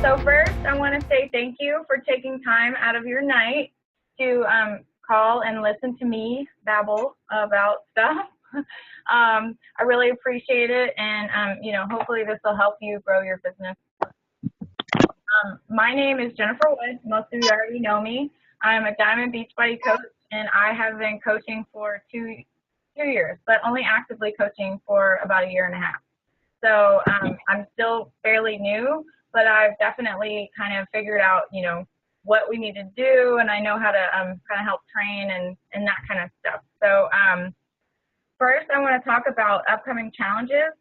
So first, I want to say thank you for taking time out of your night to call and listen to me babble about stuff. I really appreciate it, and you know, hopefully this will help you grow your business. My name is Jennifer Wood. Most of you already know me. I'm a Diamond Beachbody coach, and I have been coaching for two years, but only actively coaching for about a year and a half. So I'm still fairly new, but I've definitely kind of figured out, you know, what we need to do, and I know how to kind of help train and that kind of stuff. So first, I want to talk about upcoming challenges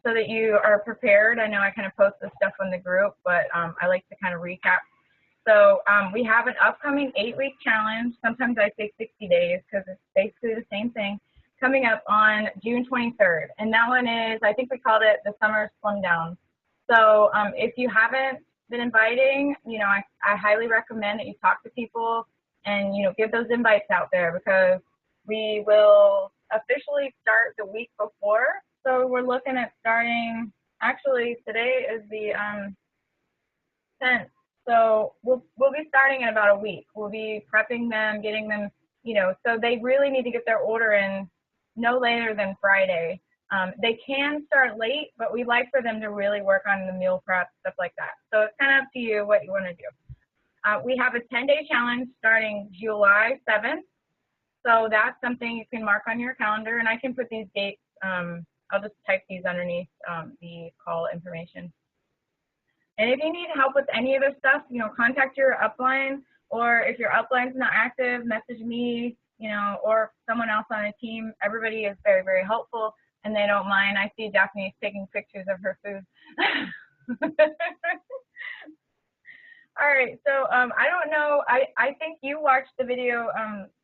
so that you are prepared. I know I kind of post this stuff in the group, but I like to kind of recap. So we have an upcoming 8-week challenge. Sometimes I say 60 days because it's basically the same thing, coming up on June 23rd. And that one is, I think we called it the Summer Slim Down. So if you haven't been inviting, you know, I highly recommend that you talk to people and, you know, give those invites out there, because we will officially start the week before. So we're looking at starting, actually today is the 10th. So we'll be starting in about a week. We'll be prepping them, getting them, you know, so they really need to get their order in no later than Friday. They can start late, but we like for them to really work on the meal prep, stuff like that. So it's kind of up to you what you want to do. We have a 10-day challenge starting July 7th. So that's something you can mark on your calendar, and I can put these dates. I'll just type these underneath the call information. And if you need help with any of this stuff, you know, contact your upline, or if your upline's not active, message me, you know, or someone else on the team. Everybody is very, very helpful, and they don't mind. I see Daphne's taking pictures of her food. All right, so I don't know, I think you watched the video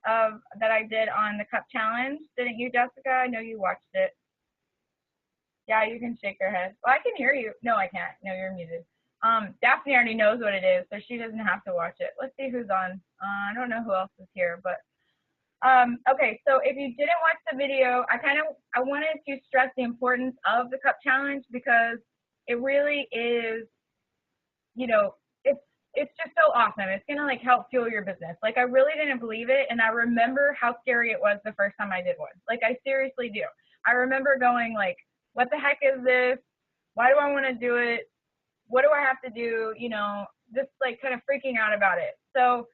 that I did on the cup challenge, didn't you, Jessica? I know you watched it. Yeah, you can shake your head. Well, I can hear you. No, I can't. No, you're muted. Daphne already knows what it is, so she doesn't have to watch it. Let's see who's on. I don't know who else is here, but okay, so if you didn't watch the video, I wanted to stress the importance of the cup challenge, because it really is, you know, it's just so awesome. It's gonna like help fuel your business. Like, I really didn't believe it, and I remember how scary it was the first time I did one. Like, I seriously do. I remember going like, what the heck is this? Why do I want to do it? What do I have to do? You know, just like kind of freaking out about it. So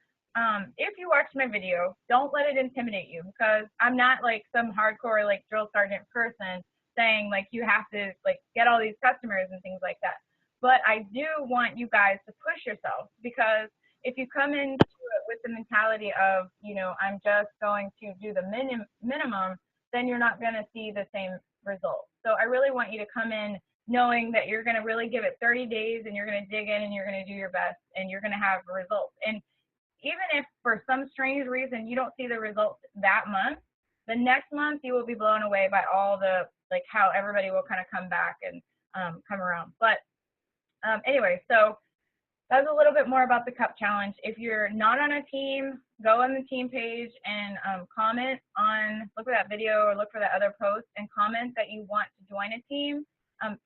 if you watch my video, don't let it intimidate you, because I'm not like some hardcore like drill sergeant person saying like you have to like get all these customers and things like that. But I do want you guys to push yourself, because if you come into it with the mentality of, you know, I'm just going to do the minimum, then you're not going to see the same results. So I really want you to come in knowing that you're going to really give it 30 days, and you're going to dig in, and you're going to do your best, and you're going to have results. And even if for some strange reason you don't see the results that month, the next month you will be blown away by all the, like, how everybody will kind of come back and come around. But anyway, so that's a little bit more about the cup challenge. If you're not on a team, go on the team page and comment on, look for that video or look for that other post and comment that you want to join a team.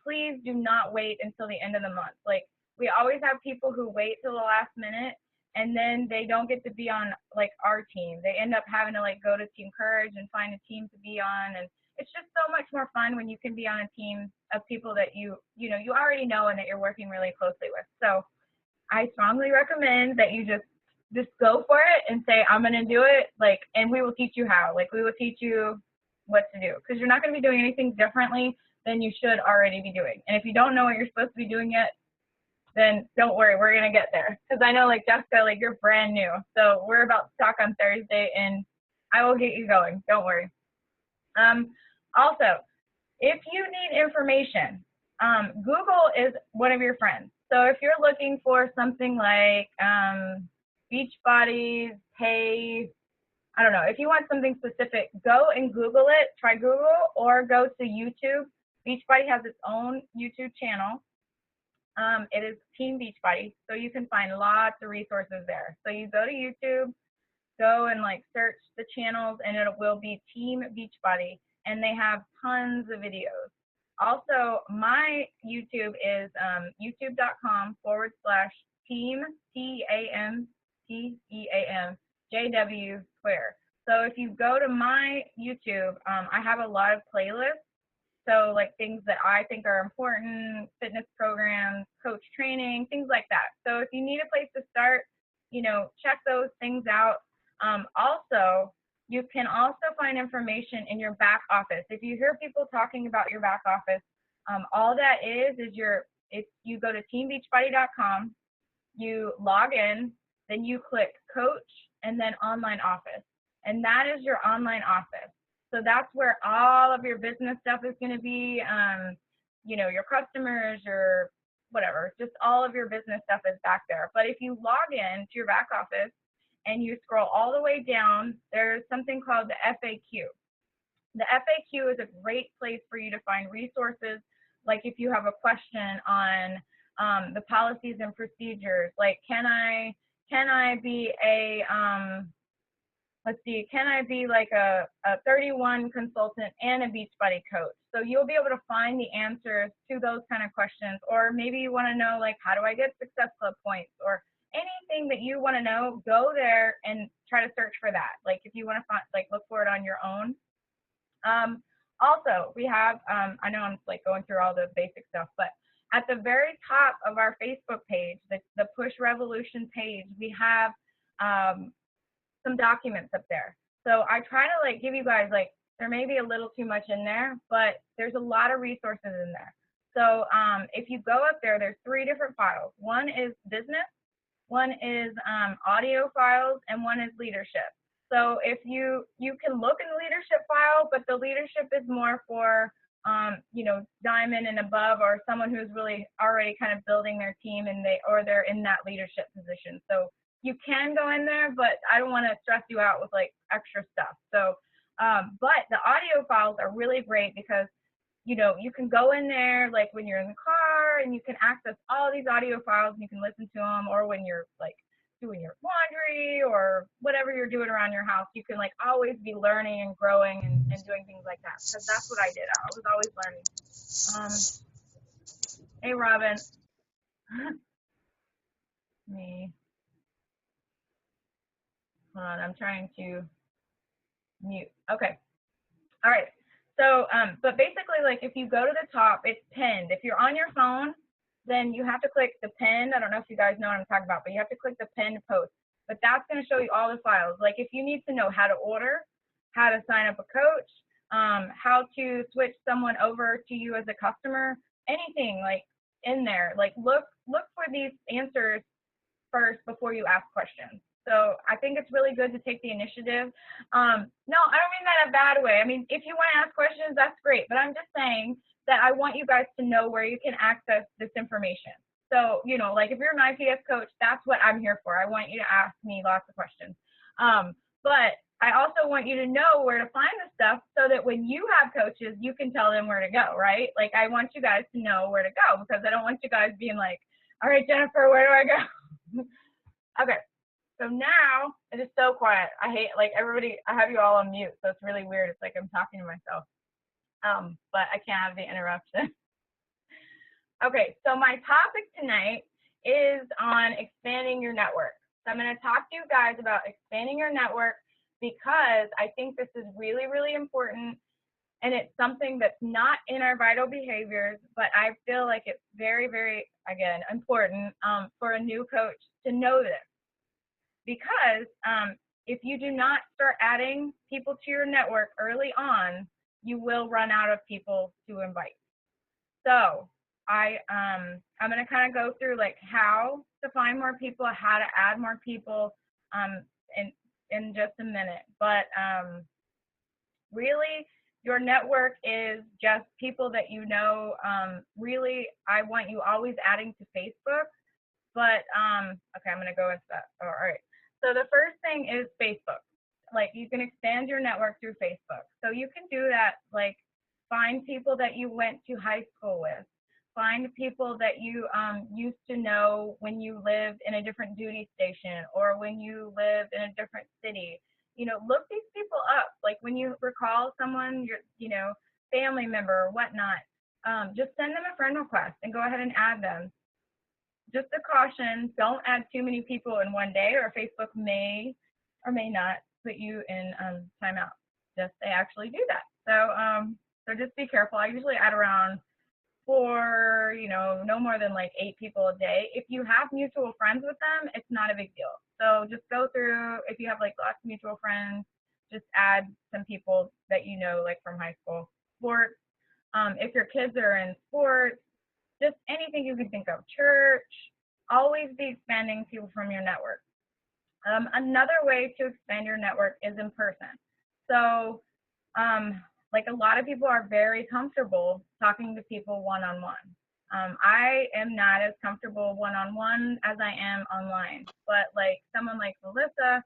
Please do not wait until the end of the month. Like, we always have people who wait till the last minute, and then they don't get to be on like our team. They end up having to like go to Team Courage and find a team to be on, and it's just so much more fun when you can be on a team of people that you already know and that you're working really closely with. So I strongly recommend that you just go for it and say, I'm going to do it, like, and we will teach you how. Like, we will teach you what to do, because you're not going to be doing anything differently than you should already be doing. And if you don't know what you're supposed to be doing yet, then don't worry, we're going to get there. Because I know, like, Jessica, like, you're brand new. So we're about to talk on Thursday, and I will get you going. Don't worry. Also, if you need information, Google is one of your friends. So if you're looking for something like Beachbody, pay, I don't know, if you want something specific, go and Google it. Try Google, or go to YouTube. Beachbody has its own YouTube channel. It is Team Beachbody, so you can find lots of resources there. So you go to YouTube, go and like search the channels, and it will be Team Beachbody, and they have tons of videos. Also, my YouTube is youtube.com/team, TEAM, JW Square. So if you go to my YouTube, I have a lot of playlists. So like things that I think are important, fitness programs, coach training, things like that. So if you need a place to start, check those things out. Also, you can also find information in your back office. If you hear people talking about your back office, all that is if you go to teambeachbody.com, you log in, then you click coach and then online office. And that is your online office. So that's where all of your business stuff is going to be, your customers, your whatever, just all of your business stuff is back there. But if you log in to your back office and you scroll all the way down, there's something called the FAQ. The FAQ is a great place for you to find resources, like if you have a question on the policies and procedures, like can I be a can I be like a 31 consultant and a Beachbody coach? So you'll be able to find the answers to those kind of questions. Or maybe you want to know, like, how do I get Success Club points? Or anything that you want to know, go there and try to search for that. Like if you want to find, look for it on your own. Also, we have, I know I'm going through all the basic stuff, but at the very top of our Facebook page, the Push Revolution page, we have some documents up there. So I try to give you guys, there may be a little too much in there, but there's a lot of resources in there. So if you go up there, there's 3 different files. One is business, one is audio files, and one is leadership. So if you can look in the leadership file, but the leadership is more for diamond and above, or someone who's really already kind of building their team and they're in that leadership position. So you can go in there, but I don't want to stress you out with extra stuff. So, but the audio files are really great because you can go in there when you're in the car and you can access all these audio files and you can listen to them, or when you're doing your laundry or whatever you're doing around your house, you can always be learning and growing and doing things like that, because that's what I did. I was always learning. Hey, Robin. Me. Hold on, I'm trying to mute. Okay. All right. So, but basically, if you go to the top, it's pinned. If you're on your phone, then you have to click the pin. I don't know if you guys know what I'm talking about, but you have to click the pinned post. But that's going to show you all the files. If you need to know how to order, how to sign up a coach, how to switch someone over to you as a customer, anything in there. Look for these answers first before you ask questions. So I think it's really good to take the initiative. No, I don't mean that in a bad way. I mean, if you want to ask questions, that's great. But I'm just saying that I want you guys to know where you can access this information. So, if you're an IPS coach, that's what I'm here for. I want you to ask me lots of questions. But I also want you to know where to find the stuff so that when you have coaches, you can tell them where to go, right? I want you guys to know where to go, because I don't want you guys being all right, Jennifer, where do I go? Okay. So now it is so quiet. I hate everybody. I have you all on mute, so it's really weird. It's I'm talking to myself, but I can't have the interruption. Okay, so my topic tonight is on expanding your network. So I'm going to talk to you guys about expanding your network, because I think this is really, really important, and it's something that's not in our vital behaviors, but I feel like it's very, very, again, important for a new coach to know this. Because if you do not start adding people to your network early on, you will run out of people to invite. So I'm going to kind of go through how to find more people, how to add more people in just a minute. But really, your network is just people that you know. Really, I want you always adding to Facebook. But okay, I'm going to go into that. All right. So the first thing is Facebook. You can expand your network through Facebook. So you can do that, find people that you went to high school with. Find people that you used to know when you lived in a different duty station, or when you lived in a different city. Look these people up. When you recall someone, your family member or whatnot, just send them a friend request and go ahead and add them. Just a caution, don't add too many people in one day, or Facebook may or may not put you in timeout. Just they actually do that. So just be careful. I usually add around 4, no more than like 8 people a day. If you have mutual friends with them, it's not a big deal. So just go through, if you have like lots of mutual friends, just add some people that you know, like from high school. Sports, if your kids are in sports, just anything you can think of. Church, always be expanding people from your network. Another way to expand your network is in person. So like a lot of people are very comfortable talking to people one-on-one. I am not as comfortable one-on-one as I am online, but like someone like Melissa,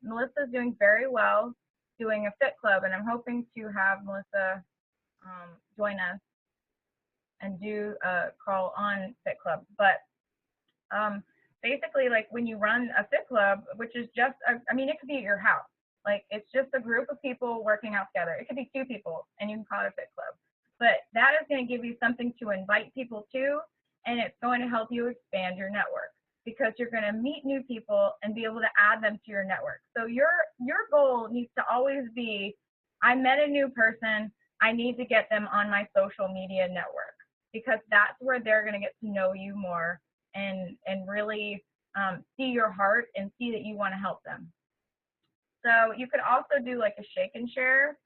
Melissa's doing very well doing a fit club, and I'm hoping to have Melissa join us and do a call on fit club. But basically, like when you run a fit club, which is just, I mean, it could be at your house. Like it's just a group of people working out together. It could be 2 people and you can call it a fit club. But that is going to give you something to invite people to, and it's going to help you expand your network because you're going to meet new people and be able to add them to your network. So your goal needs to always be, I met a new person, I need to get them on my social media network, because that's where they're going to get to know you more and really see your heart and see that you want to help them. So you could also do like a shake and share,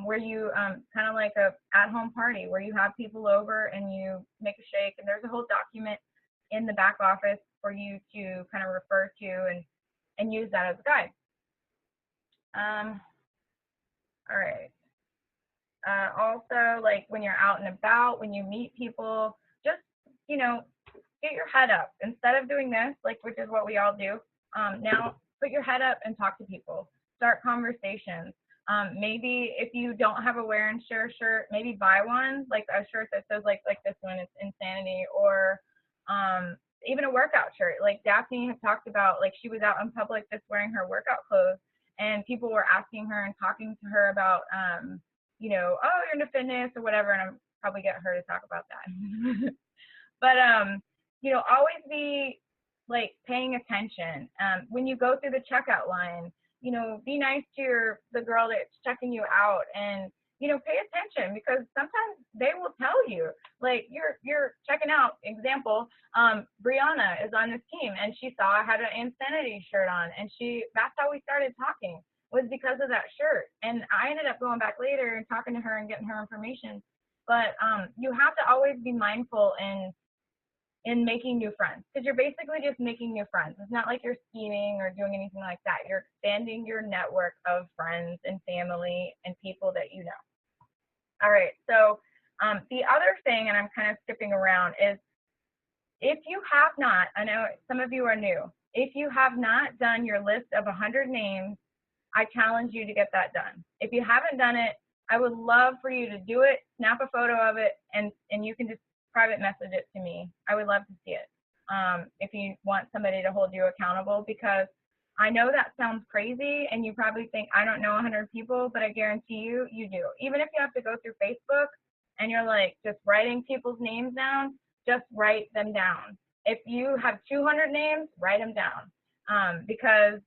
where you kind of like a at-home party where you have people over and you make a shake, and there's a whole document in the back office for you to kind of refer to and use that as a guide. All right. Also, like when you're out and about, when you meet people, just, get your head up. Instead of doing this, like, which is what we all do, now put your head up and talk to people. Start conversations. Maybe if you don't have a wear and share shirt, maybe buy one, like a shirt that says like this one, it's insanity, or even a workout shirt. Like Daphne had talked about, like she was out in public just wearing her workout clothes, and people were asking her and talking to her about, oh, you're into fitness or whatever, and I'm probably get her to talk about that. But always be like paying attention. When you go through the checkout line, be nice to the girl that's checking you out, and pay attention, because sometimes they will tell you, like you're checking out. Example, Brianna is on this team, and she saw I had an Insanity shirt on, and that's how we started talking, was because of that shirt. And I ended up going back later and talking to her and getting her information. But you have to always be mindful in making new friends, because you're basically just making new friends. It's not like you're scheming or doing anything like that. You're expanding your network of friends and family and people that you know. All right, so the other thing, and I'm kind of skipping around, is if you have not, I know some of you are new, if you have not done your list of 100 names, I challenge you to get that done. If you haven't done it, I would love for you to do it, snap a photo of it, and you can just private message it to me. I would love to see it if you want somebody to hold you accountable, because I know that sounds crazy and you probably think I don't know 100 people, but I guarantee you, you do. Even if you have to go through Facebook and you're like just writing people's names down, just write them down. If you have 200 names, write them down, because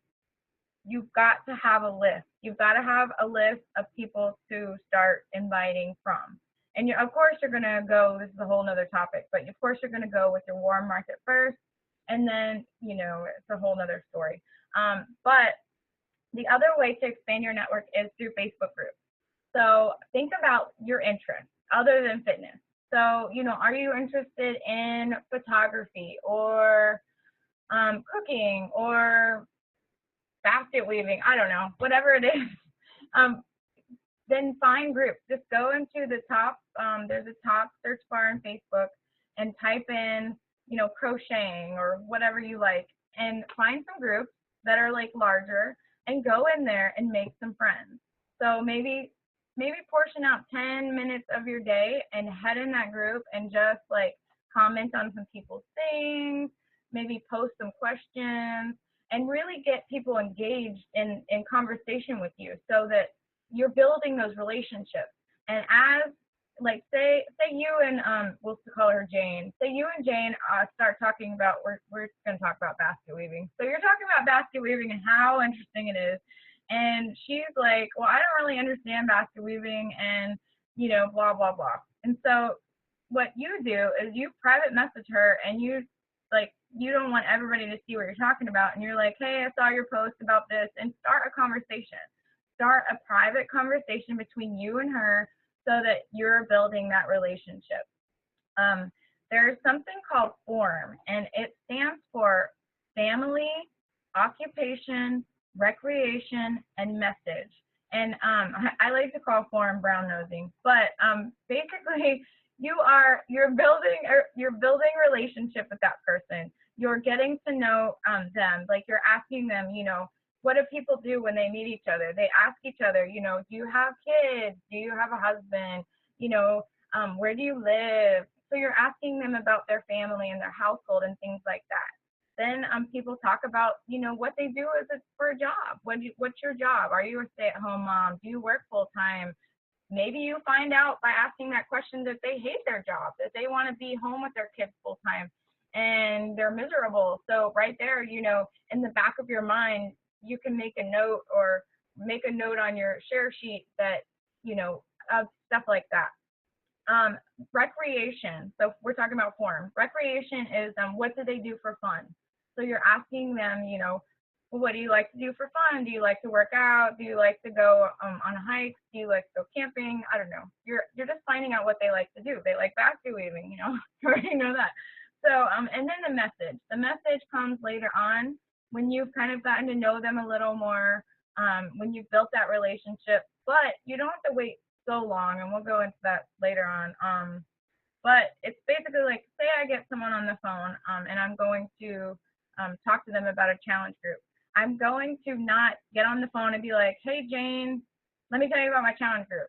you've got to have a list. You've got to have a list of people to start inviting from. And of course, you're going to go, this is a whole nother topic, but of course, you're going to go with your warm market first, and then, it's a whole nother story. But the other way to expand your network is through Facebook groups. So think about your interests other than fitness. So, are you interested in photography or cooking or basket weaving? I don't know, whatever it is. Then find groups. Just go into the top, there's a top search bar in Facebook, and type in, crocheting or whatever you like, and find some groups that are like larger, and go in there and make some friends. So maybe portion out 10 minutes of your day and head in that group and just like comment on some people's things, maybe post some questions, and really get people engaged in conversation with you, so that you're building those relationships. And as like say you and we'll call her Jane. Say you and Jane start talking about we're going to talk about basket weaving. So you're talking about basket weaving and how interesting it is, and she's like, well, I don't really understand basket weaving, and you know, blah blah blah. And so what you do is you private message her, and you like, you don't want everybody to see what you're talking about, and you're like, hey, I saw your post about this, and start a conversation. Start a private conversation between you and her so that you're building that relationship. There's something called FORM, and it stands for family, occupation, recreation, and message. And I like to call FORM brown nosing, but basically you're building relationship with that person. You're getting to know them, like you're asking them, you know, what do people do when they meet each other? They ask each other, you know, do you have kids? Do you have a husband? You know, where do you live? So you're asking them about their family and their household and things like that. Then people talk about, you know, what they do for a job. What's your job? Are you a stay-at-home mom? Do you work full-time? Maybe you find out by asking that question that they hate their job, that they want to be home with their kids full-time and they're miserable. So right there, you know, in the back of your mind, you can make a note or make a note on your share sheet that, you know, stuff like that. Recreation. So we're talking about FORM. Recreation is what do they do for fun? So you're asking them, you know, what do you like to do for fun? Do you like to work out? Do you like to go on hikes? Do you like to go camping? I don't know. You're just finding out what they like to do. They like basket weaving, you know. You already know that. So and then the message. The message comes later on when you've kind of gotten to know them a little more, when you've built that relationship. But you don't have to wait so long, and we'll go into that later on. But it's basically like, say I get someone on the phone and I'm going to talk to them about a challenge group. I'm going to not get on the phone and be like, hey, Jane, let me tell you about my challenge group.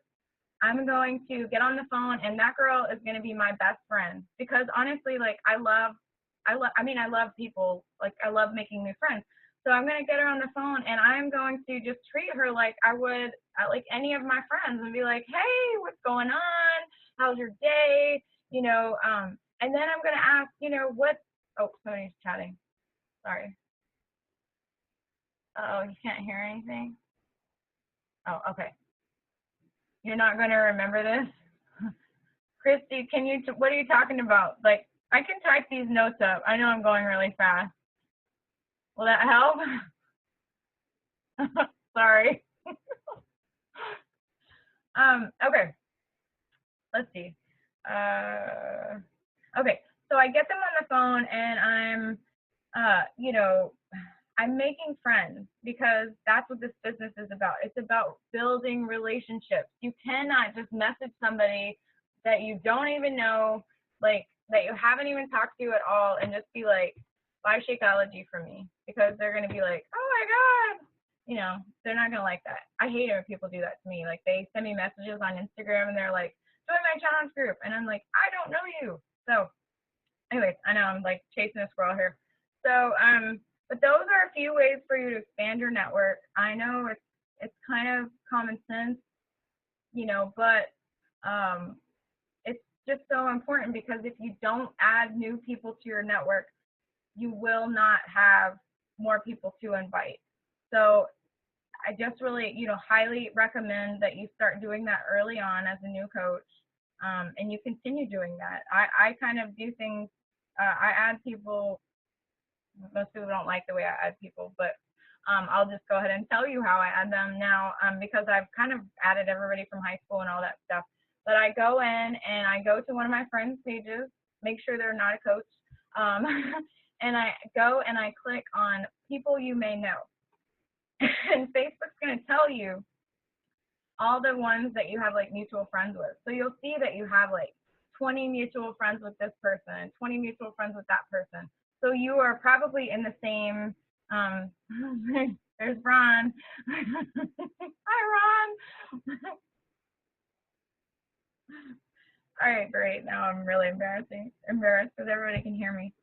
I'm going to get on the phone, and that girl is going to be my best friend, because honestly, like I love people, like I love making new friends. So I'm going to get her on the phone, and I'm going to just treat her like I would like any of my friends, and be like, hey, what's going on? How's your day? You know, and then I'm going to ask, you know, oh, somebody's chatting. Sorry. Oh, you can't hear anything? Oh, okay. You're not going to remember this? Christy, what are you talking about? Like, I can type these notes up. I know I'm going really fast. Will that help? Sorry. Okay. Let's see. Okay, so I get them on the phone, and I'm, you know, I'm making friends, because that's what this business is about. It's about building relationships. You cannot just message somebody that you don't even know, like that you haven't even talked to at all, and just be like, buy Shakeology for me, because they're going to be like, oh my God, you know, they're not going to like that. I hate it when people do that to me. Like they send me messages on Instagram and they're like, join my challenge group. And I'm like, I don't know you. So anyways, I know I'm like chasing a squirrel here. So, but those are a few ways for you to expand your network. I know it's kind of common sense, you know, but it's just so important, because if you don't add new people to your network, you will not have more people to invite. So I just really, you know, highly recommend that you start doing that early on as a new coach, and you continue doing that. I kind of do things, I add people. Most people don't like the way I add people, but I'll just go ahead and tell you how I add them now, because I've kind of added everybody from high school and all that stuff. But I go in and I go to one of my friends' pages, make sure they're not a coach, and I go and I click on people you may know. And Facebook's going to tell you all the ones that you have like mutual friends with. So you'll see that you have like 20 mutual friends with this person, 20 mutual friends with that person. So you are probably in the same, there's Ron. Hi, Ron. All right, great. Now I'm really embarrassed because everybody can hear me.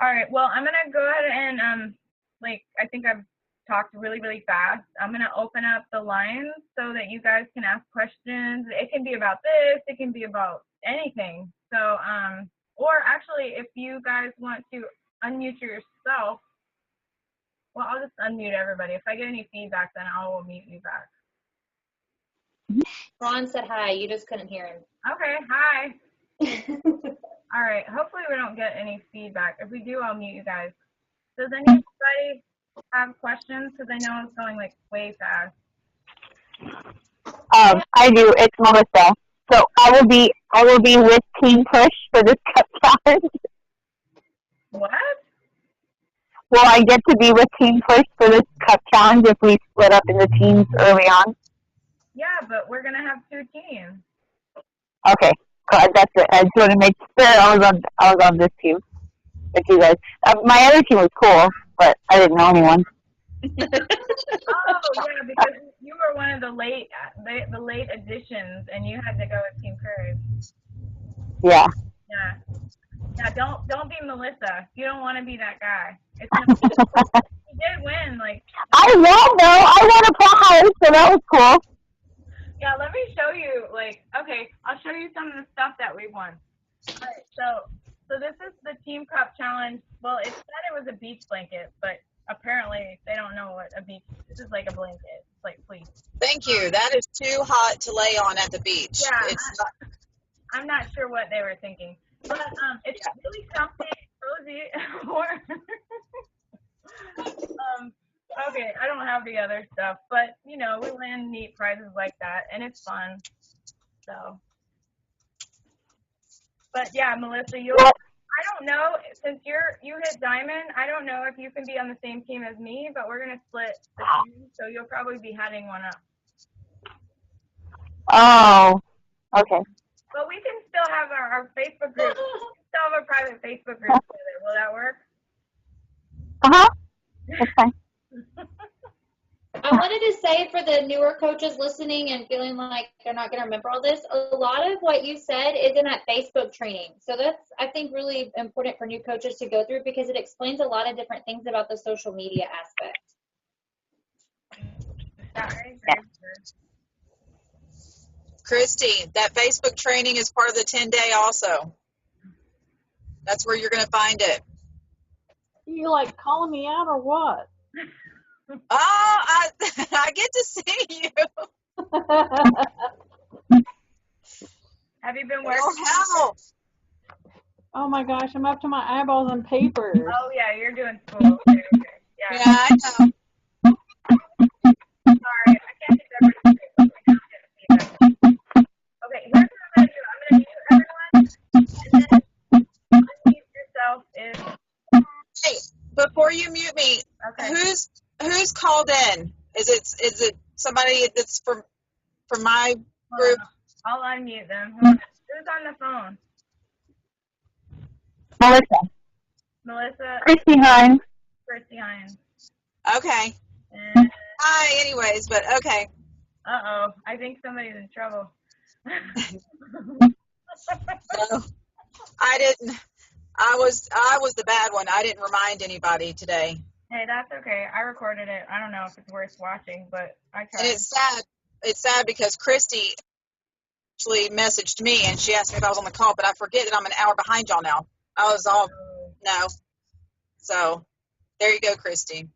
All right, well, I'm going to go ahead and, like, I think I've talked really, really fast. I'm going to open up the lines so that you guys can ask questions. It can be about this. It can be about anything. So, or actually, if you guys want to unmute yourself, well, I'll just unmute everybody. If I get any feedback, then I will mute you back. Ron said hi. You just couldn't hear him. Okay, hi. All right. Hopefully we don't get any feedback. If we do, I'll mute you guys. Does anybody have questions? Because I know it's going like way fast. I do. It's Melissa. So I will be with Team Push for this cup challenge. What? Will I get to be with Team Push for this cup challenge if we split up into teams early on? Yeah, but we're gonna have 2 teams. Okay, that's it. I just want to make sure I was on this team with you guys. My other team was cool, but I didn't know anyone. Oh yeah, because you were one of the late additions, and you had to go with Team Courage. Yeah. Yeah. Don't be Melissa. You don't want to be that guy. You did win, like. I won though. I won a prize, so that was cool. Yeah, let me show you. Like, okay, I'll show you some of the stuff that we won. All right, so this is the Team Cup Challenge. Well, it said it was a beach blanket, but apparently they don't know what a beach. This is like a blanket. It's like fleece. Thank you. That is too hot to lay on at the beach. Yeah, I'm not sure what they were thinking, but it's really comfy, cozy. Okay, I don't have the other stuff, but you know, we win neat prizes like that, and it's fun. So, but yeah, Melissa, I don't know, since you hit diamond, I don't know if you can be on the same team as me, but we're gonna split the team, so you'll probably be heading one up. Oh, okay. But we can still have our Facebook group. We can still have a private Facebook group together. Will that work? That's fine. I wanted to say for the newer coaches listening and feeling like they're not going to remember all this, a lot of what you said is in that Facebook training. So that's, I think, really important for new coaches to go through because it explains a lot of different things about the social media aspect. Christy, that Facebook training is part of the 10-day also. That's where you're going to find it. You like calling me out or what? Oh, I get to see you. Have you been working? Help. Oh my gosh, I'm up to my eyeballs in papers. Oh yeah, you're doing school. Okay. Yeah. Yeah, I know. Sorry, I can't do everything. Okay, here's what I'm gonna do. I'm gonna mute everyone, and then unmute yourself if. Hey, before you mute me, Okay. Who's called in? Is it somebody that's from my group? I'll unmute them. Who's on the phone? Melissa. Christy Hines. Christy Hines. Okay. And, Hi, anyways, but okay. uh-oh, I think somebody's in trouble. No, I didn't. I was the bad one. I didn't remind anybody today. Hey, that's okay. I recorded it. I don't know if it's worth watching, but I tried. And it's sad. It's sad because Christy actually messaged me and she asked me if I was on the call, but I forget that I'm an hour behind y'all now. I was all no. So there you go, Christy.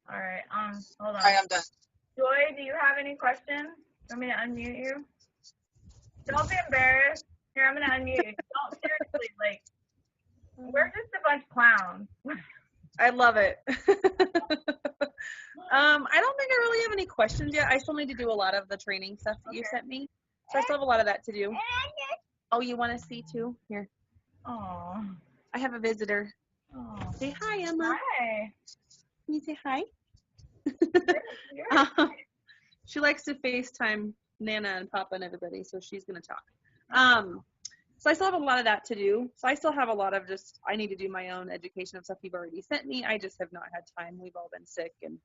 All right. Hold on. All right, I'm done. Joy, do you have any questions? Want me to unmute you? Don't be embarrassed. Here, I'm gonna unmute you. Don't seriously, like, we're just a bunch of clowns. I love it. I don't think I really have any questions yet. I still need to do a lot of the training stuff that you sent me. So I still have a lot of that to do. Oh, you want to see too? Here. Oh. I have a visitor. Oh. Say hi, Emma. Hi. Can you say hi? You're She likes to FaceTime Nana and Papa and everybody, so she's going to talk. So I still have a lot of that to do. So I still have a lot of I need to do my own education of stuff you've already sent me. I just have not had time. We've all been sick and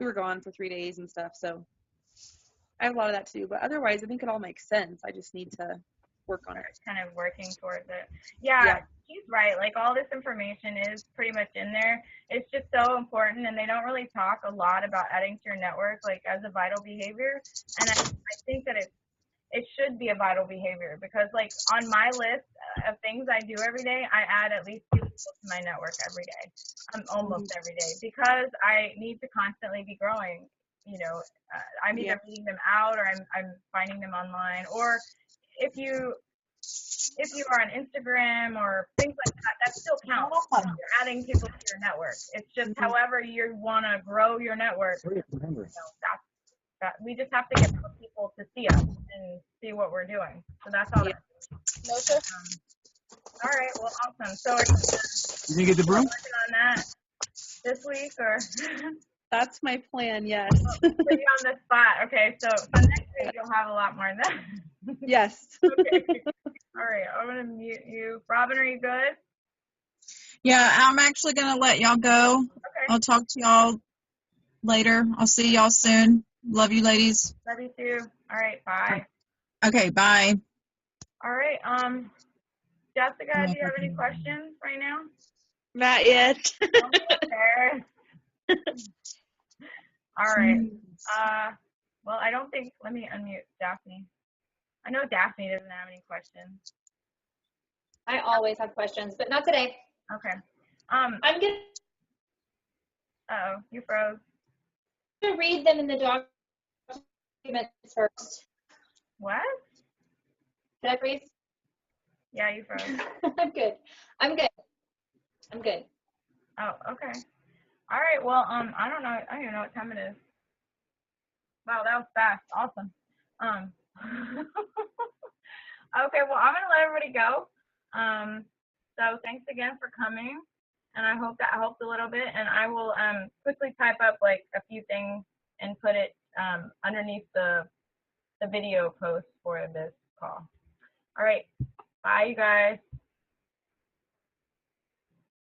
we were gone for 3 days and stuff. So I have a lot of that to do. But otherwise, I think it all makes sense. I just need to work on it. Kind of working towards it. Yeah, he's right. Like all this information is pretty much in there. It's just so important, and they don't really talk a lot about adding to your network like as a vital behavior. And I think that it should be a vital behavior because like on my list of things I do every day, I add at least 2 people to my network every day, almost every day, because I need to constantly be growing. You know, I'm either meeting them out or I'm finding them online, or if you are on Instagram or things like that still counts. You're adding people to your network. It's just however you want to grow your network. You know, that we just have to get more people to see us and see what we're doing. So that's all. No, sir. All right. Well, awesome. So are You didn't get the broom? working on that this week or? That's my plan. Yes. Put you on the spot. Okay. So next week you'll have a lot more than that. Yes. Okay. All right. I'm gonna mute you. Robin, are you good? Yeah, I'm actually going to let y'all go. Okay. I'll talk to y'all later. I'll see y'all soon. Love you, ladies. Love you too. All right. Bye. Okay, bye. All right. Jessica, do you have any questions right now? Not yet. Okay. All right. Well, I don't think. Let me unmute Daphne. I know Daphne doesn't have any questions. I always have questions, but not today. Okay. I'm gonna You froze. read them in the documents first. What? Did I freeze? Yeah, you froze. I'm good. I'm good. I'm good. Oh, okay. All right. Well, I don't know. I don't even know what time it is. Wow, that was fast. Awesome. Okay. Well, I'm gonna let everybody go. So thanks again for coming, and I hope that helped a little bit. And I will quickly type up like a few things and put it underneath the video post for this call. All right. Bye, you guys.